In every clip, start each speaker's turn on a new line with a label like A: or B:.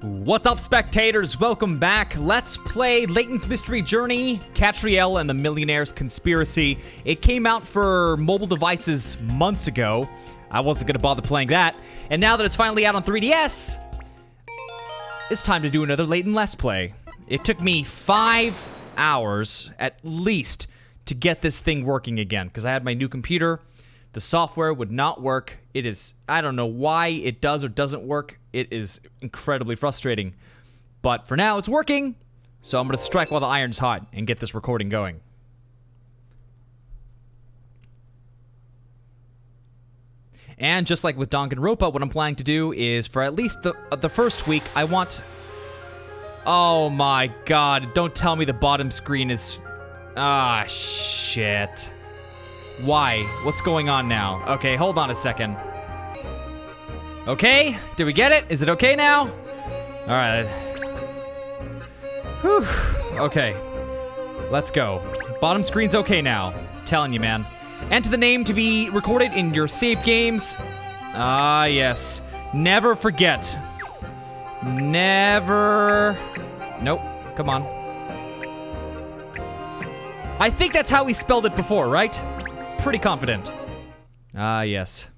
A: What's up, spectators? Welcome back. Let's play Layton's Mystery Journey, Katrielle and the Millionaires Conspiracy. It came out for mobile devices months ago. I wasn't going to bother playing that. And now that it's finally out on 3DS, it's time to do another Layton Let's Play. It took me 5 hours, at least, to get this thing working again, because I had my new computer. The software would not work. It is, I don't know why it does or doesn't work. It is incredibly frustrating. But for now, it's working. So I'm going to strike while the iron's hot and get this recording going. And just like with Danganronpa, what I'm planning to do is for at least the first week, I want... Oh my god, don't tell me the bottom screen is... Ah, shit. Why? What's going on now? Okay, hold on a second. Okay, did we get it? Is it okay now? Alright. Whew. Okay. Let's go. Bottom screen's okay now. Telling you, man. Enter the name to be recorded in your save games. Ah, yes. Never forget. Never... Nope. Come on. I think that's how we spelled it before, right? Pretty confident. Ah, yes.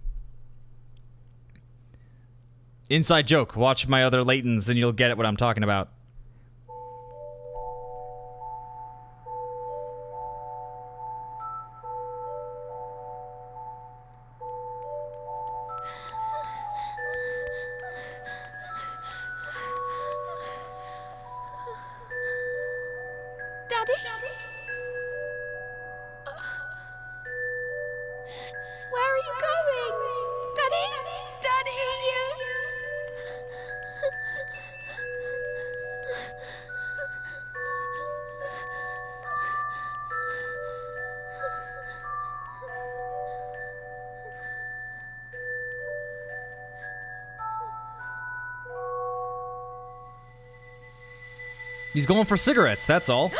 A: Inside joke. Watch my other Laytons and you'll get it what I'm talking about.
B: Daddy? Where are you going? Daddy? Daddy!
A: He's going for cigarettes, that's all.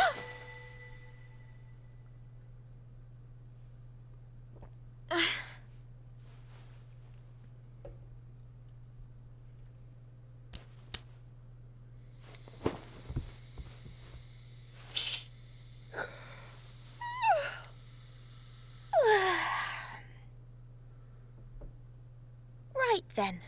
B: Right then.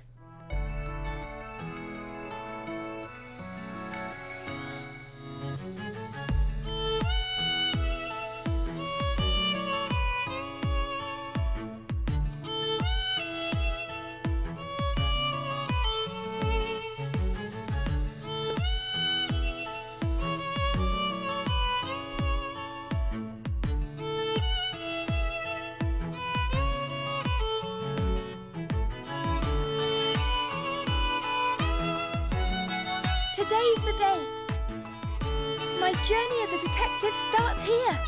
B: Today's the day. My journey as a detective starts here.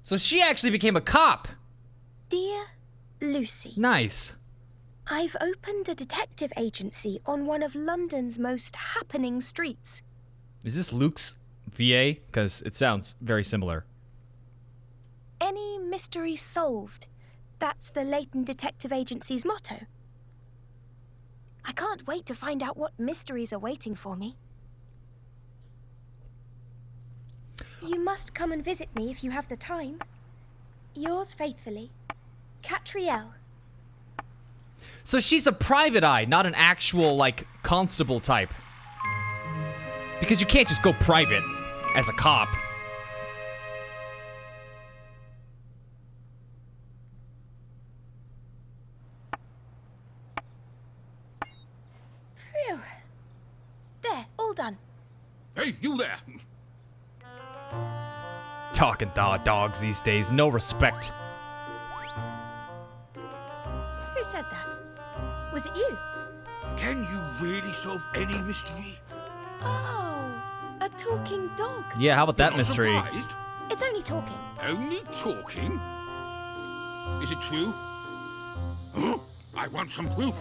A: So she actually became a cop.
B: Dear Lucy.
A: Nice.
B: I've opened a detective agency on one of London's most happening streets.
A: Is this Luke's VA? Because it sounds very similar.
B: Any mystery solved. That's the Layton Detective Agency's motto. I can't wait to find out what mysteries are waiting for me. You must come and visit me if you have the time. Yours faithfully, Katrielle.
A: So she's a private eye, not an actual, like, constable type. Because you can't just go private as a cop.
C: Hey, you there!
A: Talking dogs these days, no respect.
B: Who said that? Was it you?
C: Can you really solve any mystery?
B: Oh, a talking dog.
A: Yeah, how about that
C: You're not
A: mystery?
C: surprised?
B: It's only talking.
C: Only talking? Is it true? Huh? I want some proof.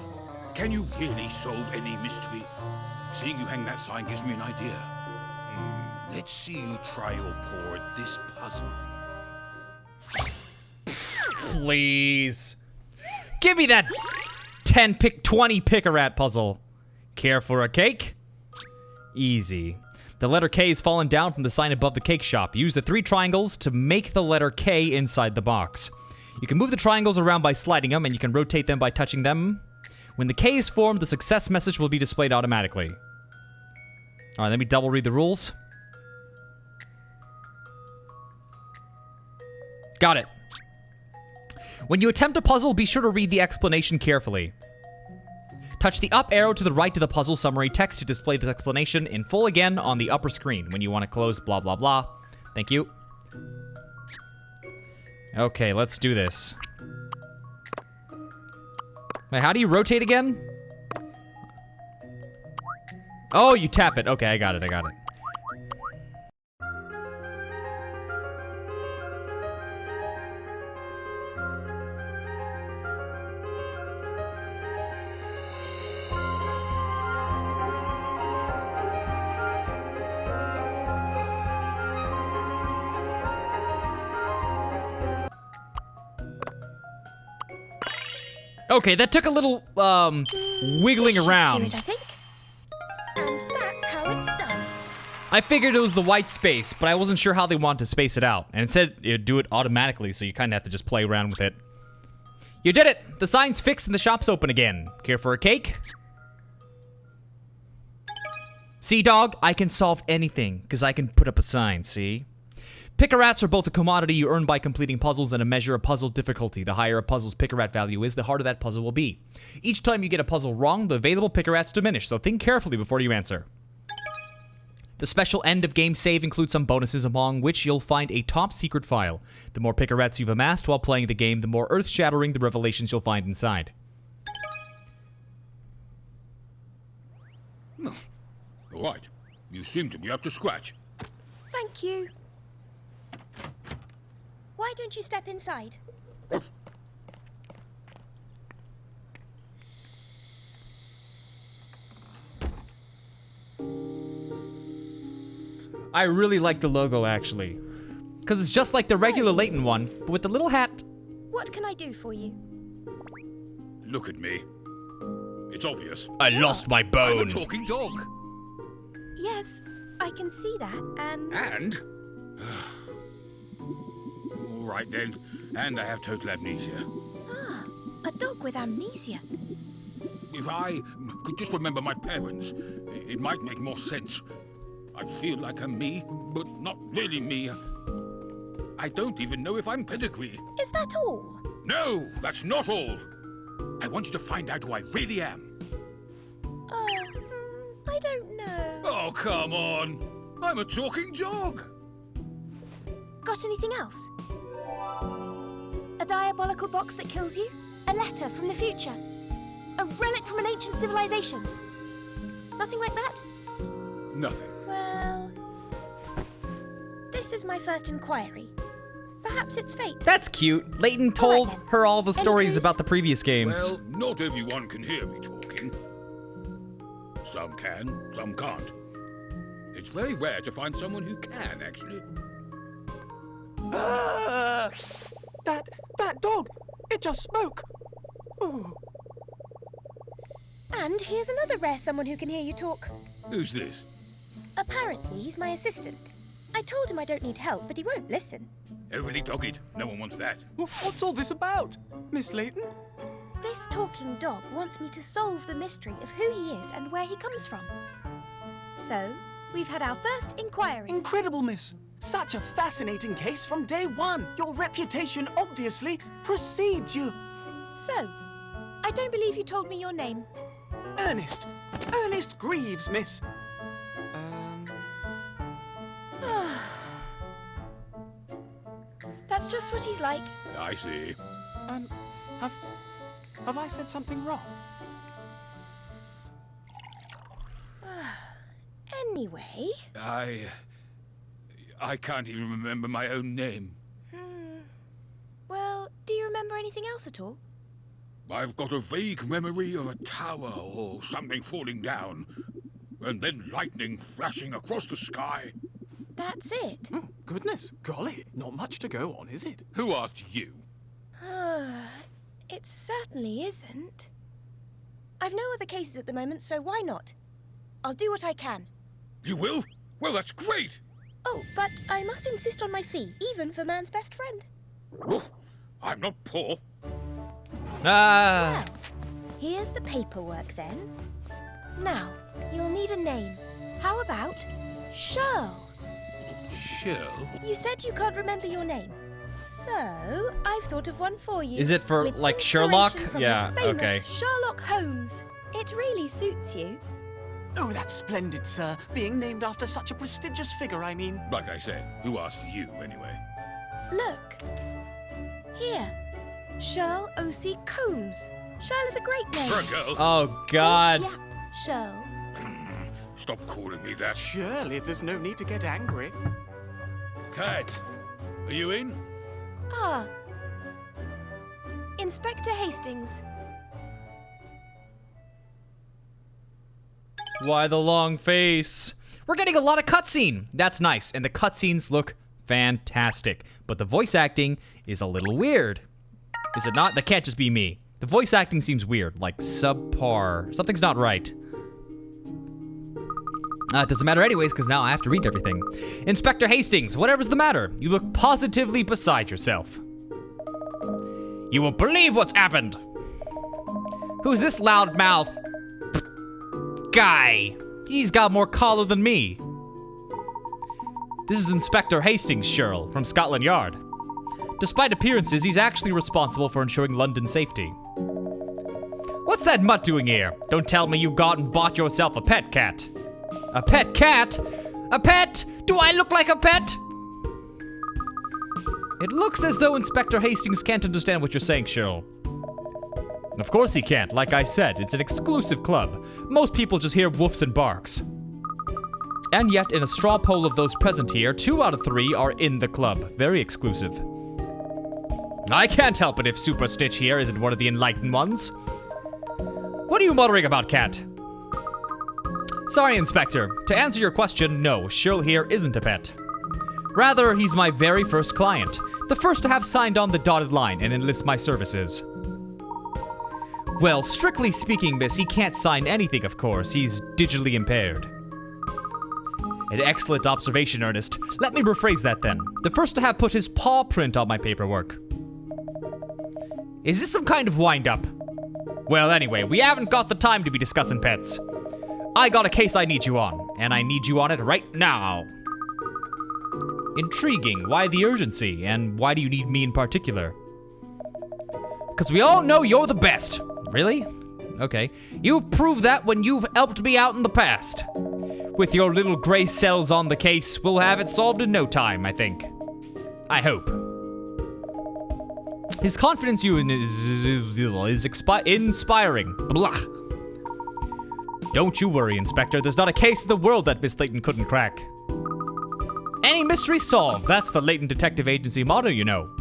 C: Can you really solve any mystery? Seeing you hang that sign gives me an idea. Let's see you try your paw at this puzzle.
A: Please. Give me that 20 pick-a-rat puzzle. Care for a cake? Easy. The letter K is fallen down from the sign above the cake shop. Use the 3 triangles to make the letter K inside the box. You can move the triangles around by sliding them, and you can rotate them by touching them. When the K is formed, the success message will be displayed automatically. All right, let me double read the rules. Got it. When you attempt a puzzle, be sure to read the explanation carefully. Touch the up arrow to the right of the puzzle summary text to display this explanation in full again on the upper screen when you want to close blah blah blah. Thank you. Okay, let's do this. Wait, how do you rotate again? Oh, you tap it. Okay, I got it. Okay, that took a little, wiggling
B: This should
A: around.
B: do it, I think. And that's how it's done.
A: I figured it was the white space, but I wasn't sure how they want to space it out. And it said it'd do it automatically, so you kind of have to just play around with it. You did it! The sign's fixed and the shop's open again. Care for a cake? See, dog? I can solve anything, because I can put up a sign, see? Pick-a-rats are both a commodity you earn by completing puzzles and a measure of puzzle difficulty. The higher a puzzle's pick-a-rat value is, the harder that puzzle will be. Each time you get a puzzle wrong, the available pick-a-rats diminish, so think carefully before you answer. The special end-of-game save includes some bonuses, among which you'll find a top-secret file. The more pick-a-rats you've amassed while playing the game, the more earth-shattering the revelations you'll find inside.
C: All right. You seem to be up to scratch.
B: Thank you. Why don't you step inside?
A: I really like the logo, actually. Because it's just like the regular Layton one, but with the little hat.
B: What can I do for you?
C: Look at me. It's obvious.
A: I lost my
C: I'm a
A: bone.
C: talking dog.
B: Yes, I can see that, and...
C: And? All right then. And I have total amnesia.
B: Ah, a dog with amnesia.
C: If I could just remember my parents, it might make more sense. I feel like I'm me, but not really me. I don't even know if I'm pedigree.
B: Is that all?
C: No, that's not all. I want you to find out who I really am.
B: I don't know.
C: Oh, come on. I'm a talking dog.
B: Got anything else? A diabolical box that kills you? A letter from the future? A relic from an ancient civilization? Nothing like that?
C: Nothing.
B: Well, this is my first inquiry. Perhaps it's fate.
A: That's cute. Layton told
B: then.
A: her all the
B: Any
A: stories
B: clues?
A: about the previous games.
C: Well, not everyone can hear me talking. Some can, some can't. It's very rare to find someone who can, actually.
D: That dog! It just spoke! Ooh.
B: And here's another rare someone who can hear you talk.
C: Who's this?
B: Apparently, he's my assistant. I told him I don't need help, but he won't listen.
C: Overly dogged. No one wants that.
D: What's all this about, Miss Layton?
B: This talking dog wants me to solve the mystery of who he is and where he comes from. So, we've had our first inquiry.
D: Incredible, miss. Such a fascinating case from day one. Your reputation obviously precedes you.
B: So, I don't believe you told me your name.
D: Ernest. Ernest Greeves, miss.
B: That's just what he's like.
C: I see.
D: Have I said something wrong?
B: Anyway.
C: I can't even remember my own name.
B: Well, do you remember anything else at all?
C: I've got a vague memory of a tower or something falling down, and then lightning flashing across the sky.
B: That's it.
D: Goodness, golly, not much to go on, is it?
C: Who asked you?
B: It certainly isn't. I've no other cases at the moment, so why not? I'll do what I can.
C: You will? Well, that's great!
B: Oh, but I must insist on my fee, even for man's best friend.
C: Oof, I'm not poor.
B: Well, here's the paperwork then. Now, you'll need a name. How about Sherl?
C: Sherl?
B: You said you can't remember your name. So, I've thought of one for you.
A: Is it for,
B: with
A: like, Sherlock?
B: inspiration from
A: Yeah,
B: the famous
A: okay.
B: Sherlock Holmes. It really suits you.
D: Oh, that's splendid, sir. Being named after such a prestigious figure, I mean.
C: Like I said, who asked you anyway?
B: Look. Here. Sherl O.C. Combs. Sherl is a great name.
C: For a girl?
A: Oh, God.
B: Yeah, Sherl.
C: Stop calling me that.
D: Surely there's no need to get angry.
C: Cat, are you in?
B: Ah. Inspector Hastings.
A: Why the long face? We're getting a lot of cutscene. That's nice, and the cutscenes look fantastic. But the voice acting is a little weird. Is it not? That can't just be me. The voice acting seems weird, like subpar. Something's not right. It doesn't matter anyways, because now I have to read everything. Inspector Hastings, whatever's the matter? You look positively beside yourself. You won't believe what's happened. Who's this loudmouth guy? He's got more collar than me. This is Inspector Hastings, Sherl, from Scotland Yard. Despite appearances, he's actually responsible for ensuring London's safety. What's that mutt doing here? Don't tell me you got and bought yourself a pet cat. A pet cat? A pet? Do I look like a pet? It looks as though Inspector Hastings can't understand what you're saying, Sherl. Of course he can't. Like I said, it's an exclusive club. Most people just hear woofs and barks. And yet, in a straw poll of those present here, 2 out of 3 are in the club. Very exclusive. I can't help it if Super Stitch here isn't one of the enlightened ones. What are you muttering about, Cat? Sorry, Inspector. To answer your question, no, Sherl here isn't a pet. Rather, he's my very first client. The first to have signed on the dotted line and enlist my services. Well, strictly speaking, miss, he can't sign anything, of course. He's digitally impaired. An excellent observation, Ernest. Let me rephrase that then. The first to have put his paw print on my paperwork. Is this some kind of wind-up? Well, anyway, we haven't got the time to be discussing pets. I got a case I need you on, and I need you on it right now. Intriguing. Why the urgency, and why do you need me in particular? Because we all know you're the best. Really? Okay. You've proved that when you've helped me out in the past. With your little gray cells on the case, we'll have it solved in no time, I think. I hope. His confidence in you is inspiring. Blah. Don't you worry, Inspector. There's not a case in the world that Miss Layton couldn't crack. Any mystery solved. That's the Layton Detective Agency motto, you know.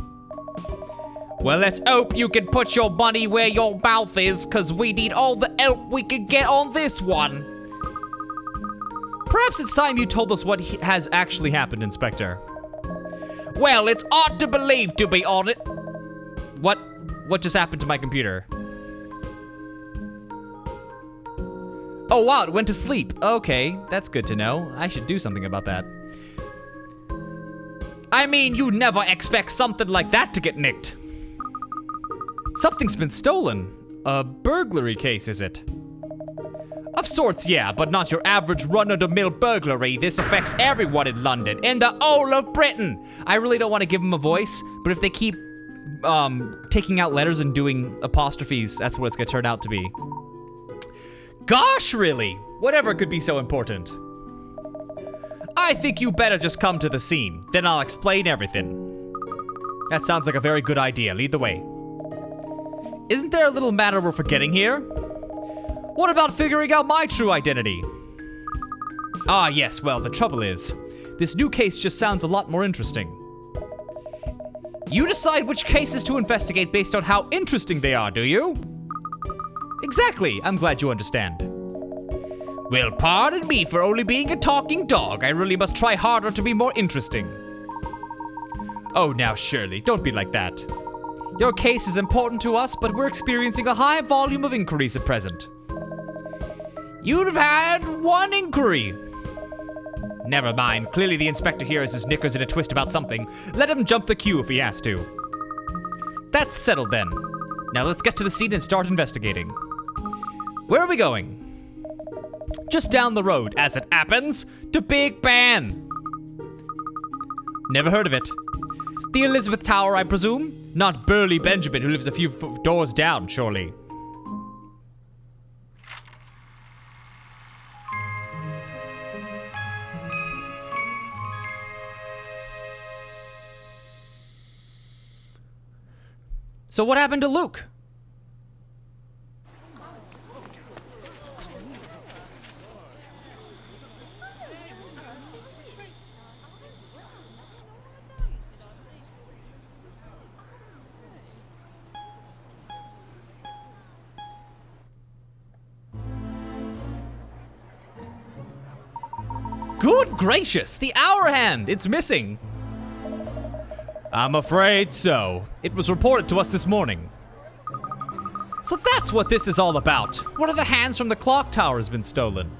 A: Well, let's hope you can put your money where your mouth is, because we need all the help we can get on this one. Perhaps it's time you told us what has actually happened, Inspector. Well, it's hard to believe, to be honest. What just happened to my computer? Oh, wow, it went to sleep. Okay, that's good to know. I should do something about that. I mean, you never expect something like that to get nicked. Something's been stolen. A burglary case, is it? Of sorts, yeah, but not your average run-of-the-mill burglary. This affects everyone in London, in the whole of Britain. I really don't want to give them a voice, but if they keep taking out letters and doing apostrophes, that's what it's gonna turn out to be. Gosh, really? Whatever could be so important. I think you better just come to the scene. Then I'll explain everything. That sounds like a very good idea. Lead the way. Isn't there a little matter we're forgetting here? What about figuring out my true identity? Ah, yes, well, the trouble is, this new case just sounds a lot more interesting. You decide which cases to investigate based on how interesting they are, do you? Exactly, I'm glad you understand. Well, pardon me for only being a talking dog. I really must try harder to be more interesting. Oh, now, Shirley, don't be like that. Your case is important to us, but we're experiencing a high volume of inquiries at present. You'd have had one inquiry. Never mind. Clearly the inspector here has his knickers in a twist about something. Let him jump the queue if he has to. That's settled then. Now let's get to the scene and start investigating. Where are we going? Just down the road, as it happens, to Big Ben. Never heard of it. The Elizabeth Tower, I presume? Not Burly Benjamin, who lives a few doors down, surely. So what happened to Luke? Good gracious, the hour hand! It's missing! I'm afraid so. It was reported to us this morning. So that's what this is all about. One of the hands from the clock tower has been stolen.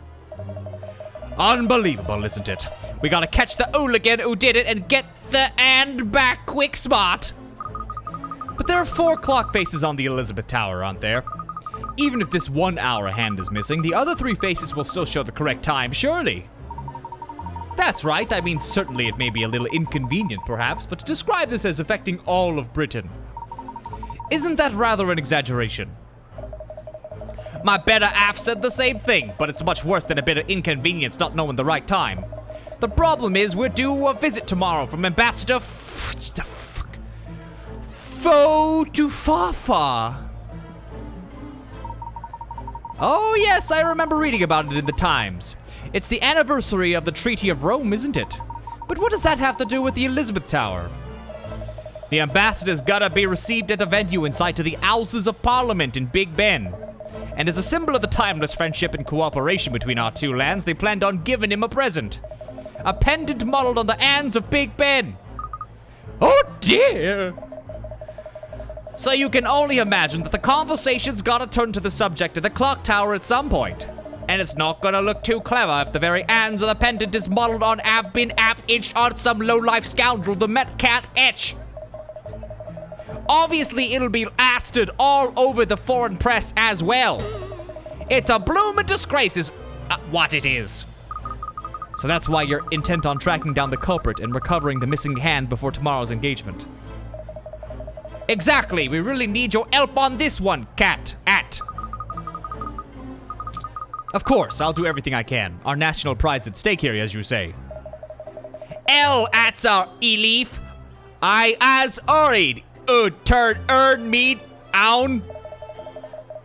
A: Unbelievable, isn't it? We gotta catch the hooligan who did it and get the hand back quick smart. But there are 4 clock faces on the Elizabeth Tower, aren't there? Even if this 1 hour hand is missing, the other 3 faces will still show the correct time, surely. That's right, I mean, certainly it may be a little inconvenient, perhaps, but to describe this as affecting all of Britain, isn't that rather an exaggeration? My better half said the same thing, but it's much worse than a bit of inconvenience not knowing the right time. The problem is we're due a visit tomorrow from Ambassador Fo to Fafa. Oh yes, I remember reading about it in the Times. It's the anniversary of the Treaty of Rome, isn't it? But what does that have to do with the Elizabeth Tower? The ambassador's gotta be received at a venue inside to the Houses of Parliament in Big Ben. And as a symbol of the timeless friendship and cooperation between our 2 lands, they planned on giving him a present. A pendant modeled on the hands of Big Ben. Oh dear! So you can only imagine that the conversation's gotta turn to the subject of the clock tower at some point. And it's not gonna look too clever if the very hands of the pendant is modeled on half-inched on some low-life scoundrel the Met can't etch. Obviously, it'll be blasted all over the foreign press as well. It's a bloomin' disgrace is what it is. So that's why you're intent on tracking down the culprit and recovering the missing hand before tomorrow's engagement. Exactly, we really need your help on this one, Cat. Of course, I'll do everything I can. Our national pride's at stake here, as you say. That's our Elif. I as worried. Turn earn me down.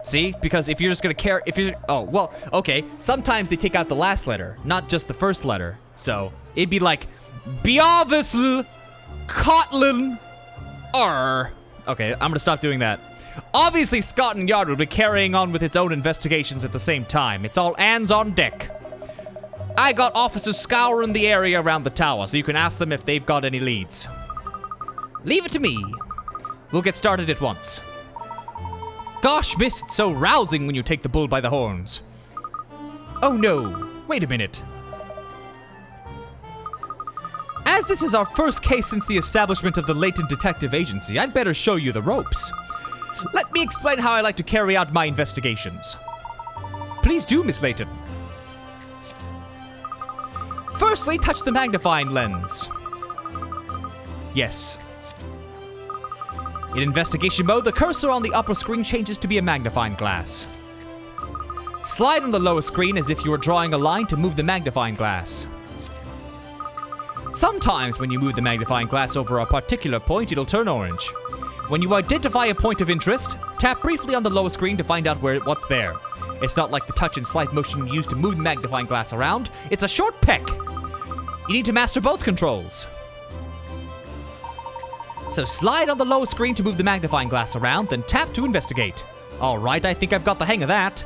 A: See? Because if you're just gonna care, oh, well, okay. Sometimes they take out the last letter, not just the first letter. So, it'd be like, Biavisl Kotlin Okay, I'm gonna stop doing that. Obviously, Scotland Yard will be carrying on with its own investigations at the same time. It's all hands on deck. I got officers scouring the area around the tower, so you can ask them if they've got any leads. Leave it to me. We'll get started at once. Gosh, miss, it's so rousing when you take the bull by the horns. Oh no, wait a minute. As this is our first case since the establishment of the Layton Detective Agency, I'd better show you the ropes. Let me explain how I like to carry out my investigations. Please do, Miss Layton. Firstly, touch the magnifying lens. Yes. In investigation mode, the cursor on the upper screen changes to be a magnifying glass. Slide on the lower screen as if you were drawing a line to move the magnifying glass. Sometimes when you move the magnifying glass over a particular point, it'll turn orange. When you identify a point of interest, tap briefly on the lower screen to find out what's there. It's not like the touch and slide motion used to move the magnifying glass around. It's a short peck. You need to master both controls. So slide on the lower screen to move the magnifying glass around, then tap to investigate. Alright, I think I've got the hang of that.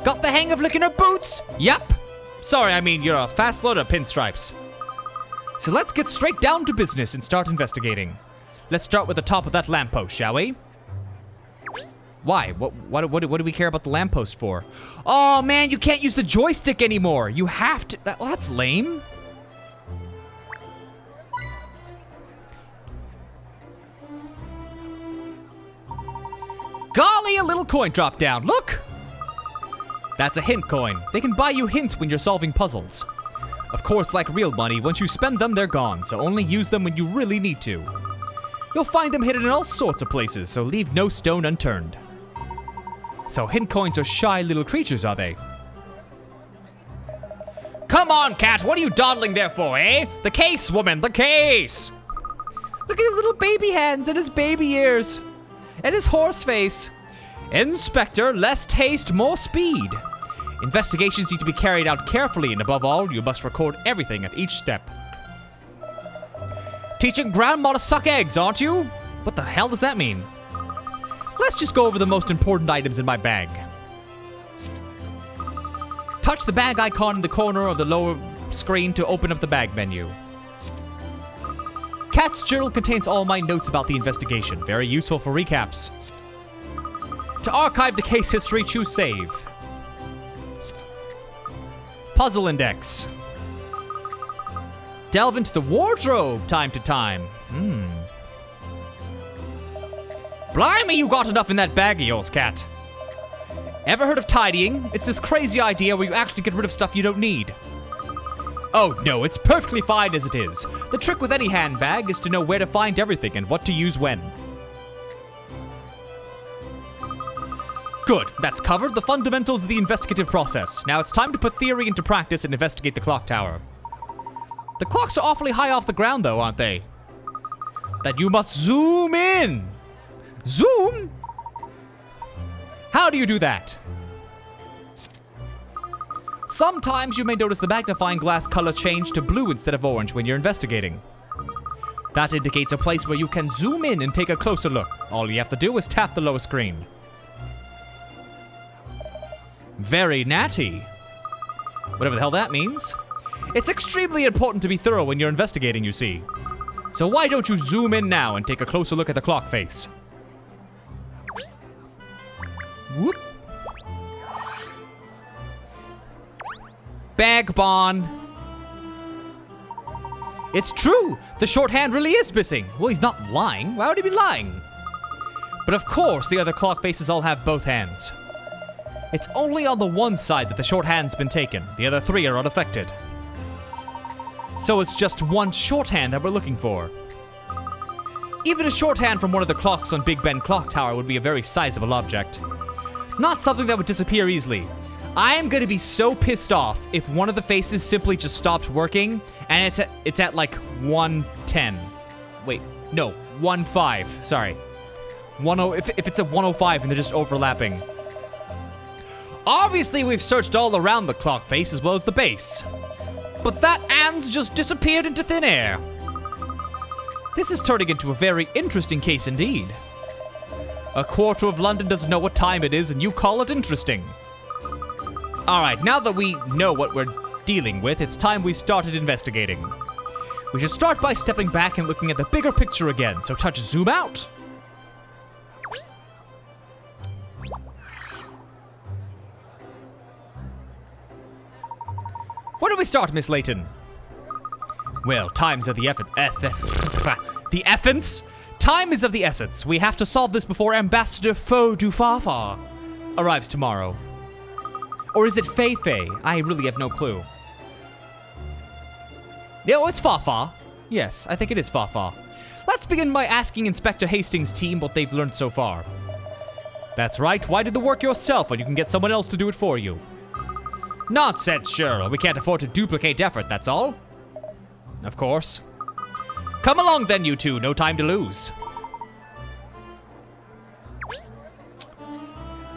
A: Got the hang of licking her boots? Yep. Sorry, I mean, you're a fast load of pinstripes. So let's get straight down to business and start investigating. Let's start with the top of that lamppost, shall we? Why? What do we care about the lamppost for? Oh man, you can't use the joystick anymore. You have to. Well, that's lame. Golly, a little coin dropped down. Look! That's a hint coin. They can buy you hints when you're solving puzzles. Of course, like real money, once you spend them, they're gone, so only use them when you really need to. You'll find them hidden in all sorts of places, so leave no stone unturned. So hint coins are shy little creatures, are they? Come on, cat, what are you dawdling there for, eh? The case, woman, the case! Look at his little baby hands and his baby ears. And his horse face. Inspector, less haste, more speed. Investigations need to be carried out carefully, and above all, you must record everything at each step. Teaching grandma to suck eggs, aren't you? What the hell does that mean? Let's just go over the most important items in my bag. Touch the bag icon in the corner of the lower screen to open up the bag menu. Cat's journal contains all my notes about the investigation, very useful for recaps. To archive the case history, choose Save. Puzzle Index. Delve into the wardrobe time to time. Blimey, you got enough in that bag of yours, cat. Ever heard of tidying? It's this crazy idea where you actually get rid of stuff you don't need. Oh no, it's perfectly fine as it is. The trick with any handbag is to know where to find everything and what to use when. Good, that's covered the fundamentals of the investigative process. Now it's time to put theory into practice and investigate the clock tower. The clocks are awfully high off the ground though, aren't they? That you must zoom in. Zoom? How do you do that? Sometimes you may notice the magnifying glass color change to blue instead of orange when you're investigating. That indicates a place where you can zoom in and take a closer look. All you have to do is tap the lower screen. Very natty. Whatever the hell that means. It's extremely important to be thorough when you're investigating, you see. So why don't you zoom in now and take a closer look at the clock face? Whoop. Bagbon. It's true. The shorthand really is missing. Well, he's not lying. Why would he be lying? But of course, the other clock faces all have both hands. It's only on the one side that the shorthand's been taken. The other three are unaffected. So it's just one shorthand that we're looking for. Even a shorthand from one of the clocks on Big Ben Clock Tower would be a very sizable object. Not something that would disappear easily. I am gonna be so pissed off if one of the faces simply just stopped working and it's at like 110. Wait, no, 15. Sorry. If it's at 105 and they're just overlapping. Obviously, we've searched all around the clock face as well as the base. But that and's just disappeared into thin air. This is turning into a very interesting case indeed. A quarter of London doesn't know what time it is and you call it interesting. Alright, now that we know what we're dealing with, it's time we started investigating. We should start by stepping back and looking at the bigger picture again, so touch zoom out. Where do we start, Miss Layton? Well, time's of the essence. Time is of the essence. We have to solve this before Ambassador Fo du Fafa arrives tomorrow. Or is it Fei Fei? I really have no clue. No, it's Fafa. Yes, I think it is Fafa. Let's begin by asking Inspector Hastings' team what they've learned so far. That's right. Why do the work yourself when you can get someone else to do it for you? Nonsense, Sherl. We can't afford to duplicate effort, that's all. of course. Come along then, you two. No time to lose.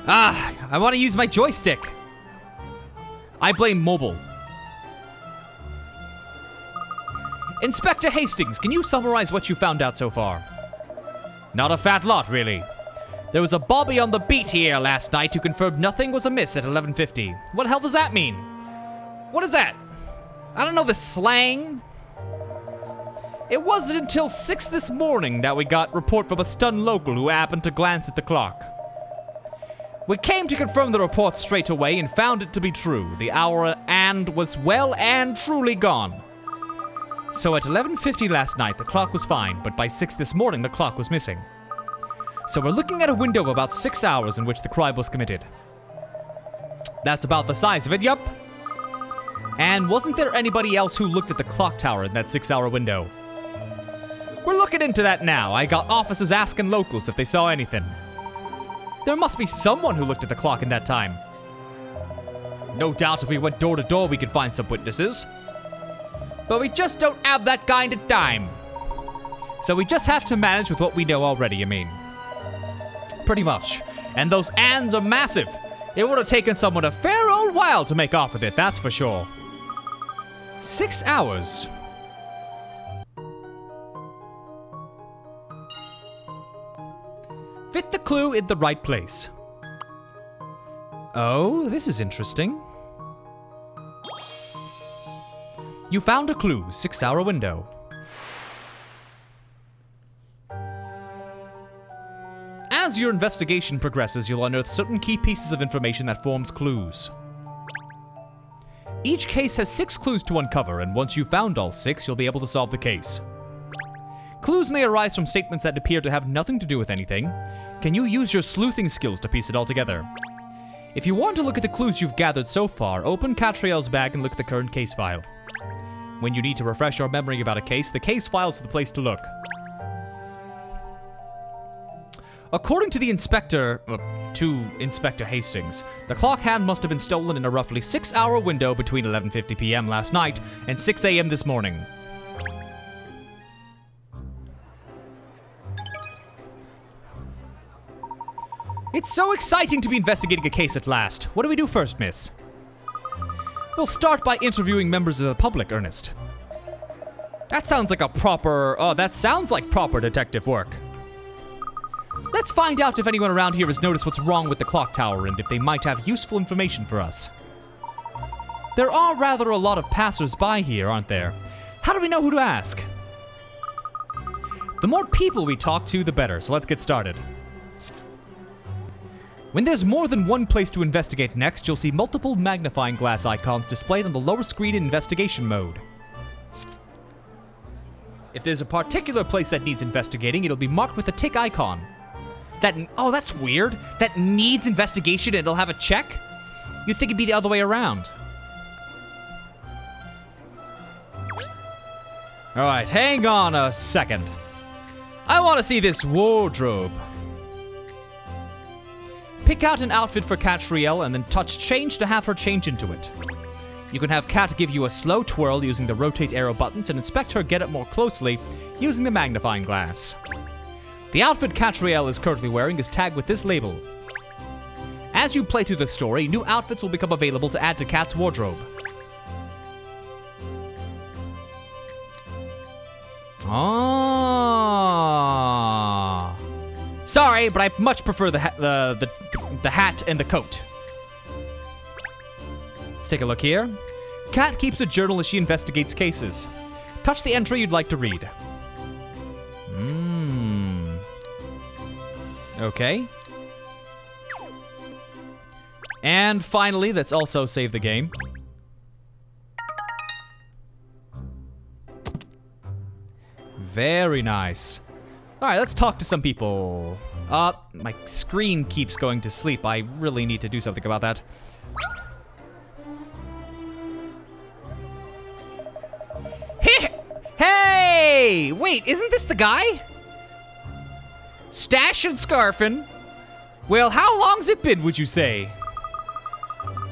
A: I want to use my joystick. I blame mobile. Inspector Hastings, can you summarize what you found out so far? Not a fat lot, really. There was a Bobby on the beat here last night who confirmed nothing was amiss at 11:50. What the hell does that mean? What is that? I don't know the slang. It wasn't until 6 this morning that we got report from a stunned local who happened to glance at the clock. We came to confirm the report straight away and found it to be true. The hour and was well and truly gone. So at 11:50 last night, the clock was fine, but by 6 this morning, the clock was missing. So we're looking at a window of about 6 hours in which the crime was committed. That's about the size of it, yup. And wasn't there anybody else who looked at the clock tower in that 6-hour window? We're looking into that now. I got officers asking locals if they saw anything. There must be someone who looked at the clock in that time. No doubt if we went door to door, we could find some witnesses. But we just don't have that kind of time. So we just have to manage with what we know already, I mean. Pretty much. And those ands are massive. It would have taken someone a fair old while to make off with it, that's for sure. 6 hours. Fit the clue in the right place. Oh, this is interesting. You found a clue, 6-hour window. As your investigation progresses, you'll unearth certain key pieces of information that forms clues. Each case has 6 clues to uncover, and once you've found all 6, you'll be able to solve the case. Clues may arise from statements that appear to have nothing to do with anything. Can you use your sleuthing skills to piece it all together? If you want to look at the clues you've gathered so far, open Katrielle's bag and look at the current case file. When you need to refresh your memory about a case, the case file's the place to look. According to the Inspector Hastings, the clock hand must have been stolen in a roughly 6-hour window between 11:50 p.m. last night and 6 a.m. this morning. It's so exciting to be investigating a case at last. What do we do first, miss? We'll start by interviewing members of the public, Ernest. That sounds like proper detective work. Let's find out if anyone around here has noticed what's wrong with the clock tower and if they might have useful information for us. There are rather a lot of passers-by here, aren't there? How do we know who to ask? The more people we talk to, the better, so let's get started. When there's more than one place to investigate next, you'll see multiple magnifying glass icons displayed on the lower screen in investigation mode. If there's a particular place that needs investigating, it'll be marked with a tick icon. Oh, that's weird. That needs investigation and it'll have a check? You'd think it'd be the other way around. Alright, hang on a second. I want to see this wardrobe. Pick out an outfit for Katrielle and then touch change to have her change into it. You can have Kat give you a slow twirl using the rotate arrow buttons and inspect her get up more closely using the magnifying glass. The outfit Katrielle is currently wearing is tagged with this label. As you play through the story, new outfits will become available to add to Kat's wardrobe. Ah. Sorry, but I much prefer the hat and the coat. Let's take a look here. Kat keeps a journal as she investigates cases. Touch the entry you'd like to read. Okay. And finally, let's also save the game. Very nice. Alright, let's talk to some people. My screen keeps going to sleep. I really need to do something about that. Hey! Wait, isn't this the guy? Stash and scarfin'. Well, how long's it been, would you say?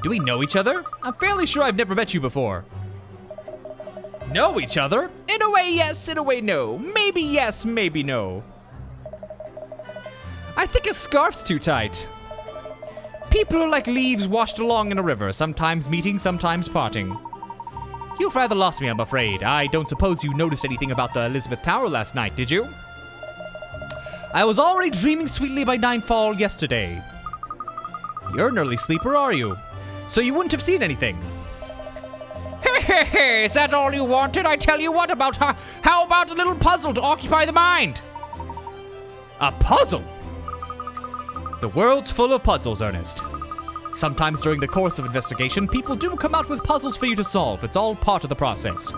A: Do we know each other? I'm fairly sure I've never met you before. Know each other? In a way, yes. In a way, no. Maybe yes, maybe no. I think a scarf's too tight. People are like leaves washed along in a river, sometimes meeting, sometimes parting. You've rather lost me, I'm afraid. I don't suppose you noticed anything about the Elizabeth Tower last night, did you? I was already dreaming sweetly by nightfall yesterday. You're an early sleeper, are you? So you wouldn't have seen anything. Is that all you wanted? I tell you what about her. How about a little puzzle to occupy the mind? A puzzle? The world's full of puzzles, Ernest. Sometimes during the course of investigation, people do come out with puzzles for you to solve. It's all part of the process.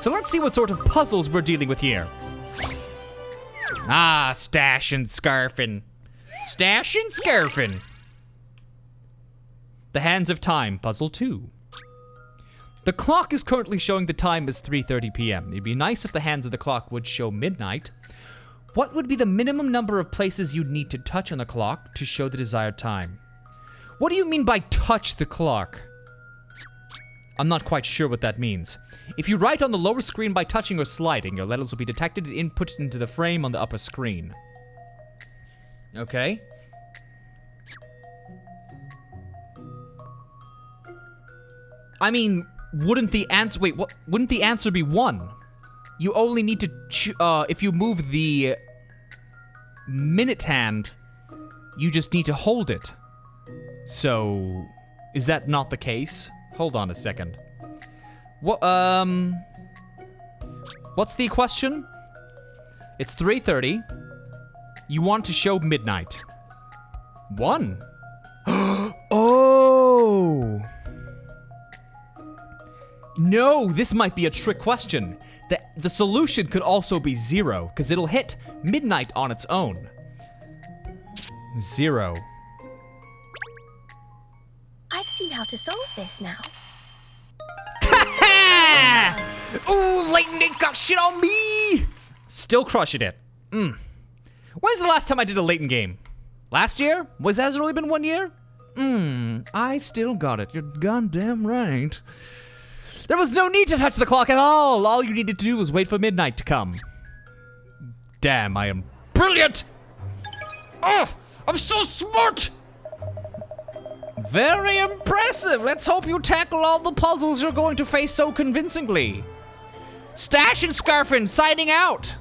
A: So let's see what sort of puzzles we're dealing with here. Ah, stash and scarfin'. Stash and scarfin'. The Hands of Time, Puzzle 2. The clock is currently showing the time as 3:30 p.m. It'd be nice if the hands of the clock would show midnight. What would be the minimum number of places you'd need to touch on the clock to show the desired time? What do you mean by touch the clock? I'm not quite sure what that means. If you write on the lower screen by touching or sliding, your letters will be detected and input into the frame on the upper screen. Okay. I mean, wouldn't the answer... Wait, what? Wouldn't the answer be 1? You only need to... if you move the minute hand, you just need to hold it. So, is that not the case? Hold on a second. What, what's the question? It's 3:30. You want to show midnight. 1. Oh! No, this might be a trick question. The solution could also be 0, because it'll hit midnight on its own. 0.
B: I've seen how to solve this now.
A: Ooh, Layton ain't got shit on me! Still crushing it. When's the last time I did a Layton game? Last year? Has it only been 1 year? I've still got it. You're goddamn right. There was no need to touch the clock at all. All you needed to do was wait for midnight to come. Damn, I am brilliant! Oh, I'm so smart! Very impressive. Let's hope you tackle all the puzzles you're going to face so convincingly. Stash and Scarfin signing out.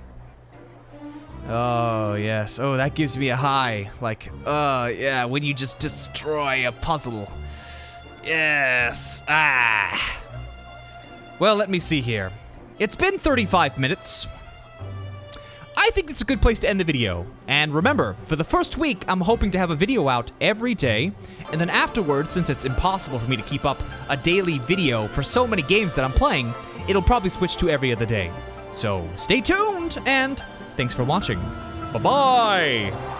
A: Oh, yes. Oh, that gives me a high. Like, yeah, when you just destroy a puzzle. Yes. Ah. Well, let me see here. It's been 35 minutes. I think it's a good place to end the video. And remember, for the first week, I'm hoping to have a video out every day. And then afterwards, since it's impossible for me to keep up a daily video for so many games that I'm playing, it'll probably switch to every other day. So stay tuned, and thanks for watching. Bye-bye!